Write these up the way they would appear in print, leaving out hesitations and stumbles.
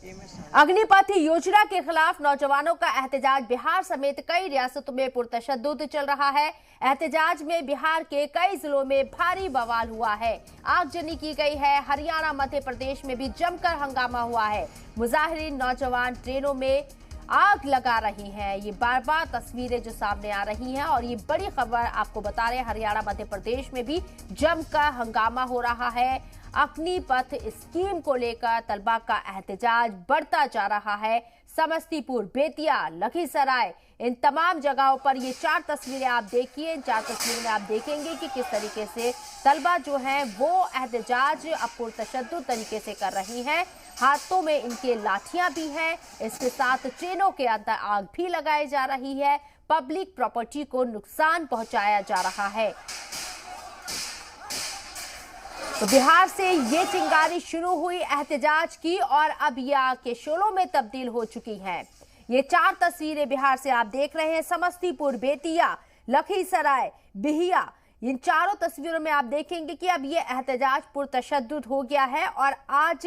अग्निपथ योजना के खिलाफ नौजवानों का एहतजाज बिहार समेत कई रियासतों में पुरतशद्दुद चल रहा है। एहतजाज में बिहार के कई जिलों में भारी बवाल हुआ है, आगजनी की गई है। हरियाणा, मध्य प्रदेश में भी जमकर हंगामा हुआ है। मुजाहिरीन नौजवान ट्रेनों में आग लगा रही हैं। ये बार बार तस्वीरें जो सामने आ रही हैं और ये बड़ी खबर आपको बता रहे हैं, हरियाणा, मध्य प्रदेश में भी जमकर हंगामा हो रहा है। अग्निपथ स्कीम को लेकर तलबा का एहतजाज बढ़ता जा रहा है। समस्तीपुर, बेतिया, लखीसराय, इन तमाम जगहों पर ये 4 तस्वीरें आप देखिए। इन 4 तस्वीरों में आप देखेंगे कि किस तरीके से तलबा जो है वो एहतजाज अब पुरतशद्दुद तरीके से कर रही हैं। हाथों में इनके लाठियां भी हैं। इसके साथ ट्रेनों के अंदर आग भी लगाई जा रही है। पब्लिक प्रॉपर्टी को नुकसान पहुंचाया जा रहा है। तो बिहार से ये चिंगारी शुरू हुई एहतजाज की और अब ये आग के शोलों में तब्दील हो चुकी हैं। ये 4 तस्वीरें बिहार से आप देख रहे हैं। समस्तीपुर, बेतिया, लखीसराय, बिहिया, इन चारों तस्वीरों में आप देखेंगे कि अब ये एहतजाज पुरतशद्दुद हो गया है और आज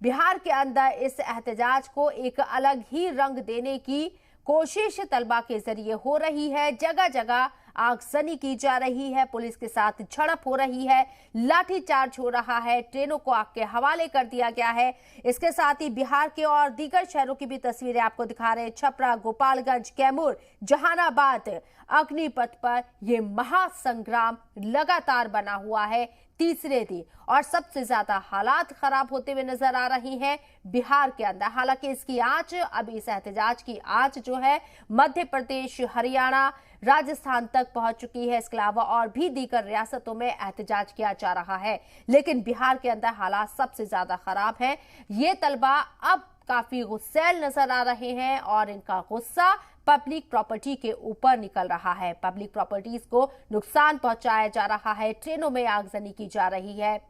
बिहार के अंदर इस एहतजाज को एक अलग ही रंग देने की कोशिश तलबा के जरिए हो रही है। जगह जगह आगजनी की जा रही है, पुलिस के साथ झड़प हो रही है, लाठीचार्ज हो रहा है, ट्रेनों को आग के हवाले कर दिया गया है। इसके साथ ही बिहार के और दीगर शहरों की भी तस्वीरें आपको दिखा रहे हैं। छपरा, गोपालगंज, कैमूर, जहानाबाद, अग्निपथ पर यह महासंग्राम लगातार बना हुआ है तीसरे दिन और सबसे ज्यादा हालात खराब होते हुए नजर आ रही हैं बिहार के अंदर। हालांकि इसकी आंच, अब इस एहतजाज की आंच जो है मध्य प्रदेश, हरियाणा, राजस्थान तक पहुंच चुकी है। इसके अलावा और भी दीगर रियासतों में एहतजाज किया जा रहा है, लेकिन बिहार के अंदर हालात सबसे ज्यादा खराब हैं। ये तलबा अब काफी गुस्सैल नजर आ रहे हैं और इनका गुस्सा पब्लिक प्रॉपर्टी के ऊपर निकल रहा है। पब्लिक प्रॉपर्टीज को नुकसान पहुंचाया जा रहा है, ट्रेनों में आगजनी की जा रही है।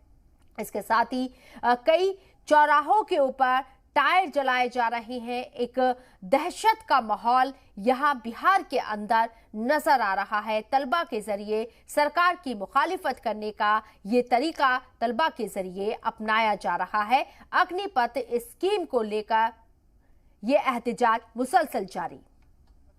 इसके साथ ही कई चौराहों के ऊपर टायर जलाए जा रहे हैं। एक दहशत का माहौल यहां बिहार के अंदर नजर आ रहा है। तलबा के जरिए सरकार की मुखालिफत करने का ये तरीका तलबा के जरिए अपनाया जा रहा है। अग्निपथ स्कीम को लेकर ये एहतजाज मुसलसल जारी।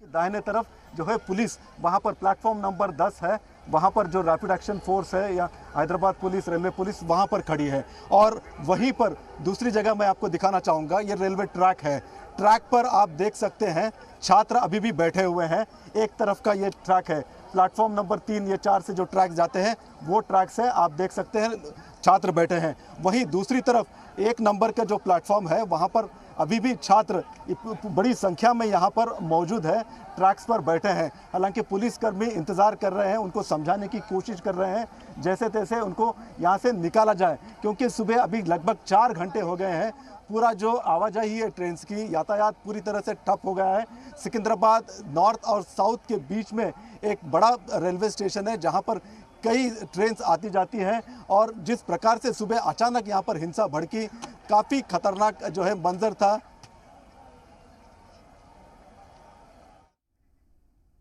दाहिने तरफ जो है पुलिस, वहां पर प्लेटफॉर्म नंबर 10 है, वहां पर जो रैपिड एक्शन फोर्स है या हैदराबाद पुलिस, रेलवे पुलिस वहां पर खड़ी है। और वहीं पर दूसरी जगह मैं आपको दिखाना चाहूँगा, ये रेलवे ट्रैक है। ट्रैक पर आप देख सकते हैं छात्र अभी भी बैठे हुए हैं। एक तरफ का ये ट्रैक है, प्लेटफॉर्म नंबर 3 या 4 से जो ट्रैक जाते हैं वो ट्रैक से आप देख सकते हैं छात्र बैठे हैं। वहीं दूसरी तरफ 1 नंबर का जो प्लेटफॉर्म है वहाँ पर अभी भी छात्र बड़ी संख्या में यहाँ पर मौजूद है, ट्रैक्स पर बैठे हैं। हालांकि पुलिसकर्मी इंतज़ार कर रहे हैं, उनको समझाने की कोशिश कर रहे हैं जैसे तैसे उनको यहाँ से निकाला जाए, क्योंकि सुबह अभी लगभग 4 घंटे हो गए हैं। पूरा जो आवाजाही है ट्रेन की, यातायात पूरी तरह से ठप हो गया है। सिकंदराबाद नॉर्थ और साउथ के बीच में एक बड़ा रेलवे स्टेशन है जहाँ पर कई ट्रेन्स आती जाती हैं और जिस प्रकार से सुबह अचानक यहाँ पर हिंसा भड़की, काफ़ी खतरनाक जो है मंजर था।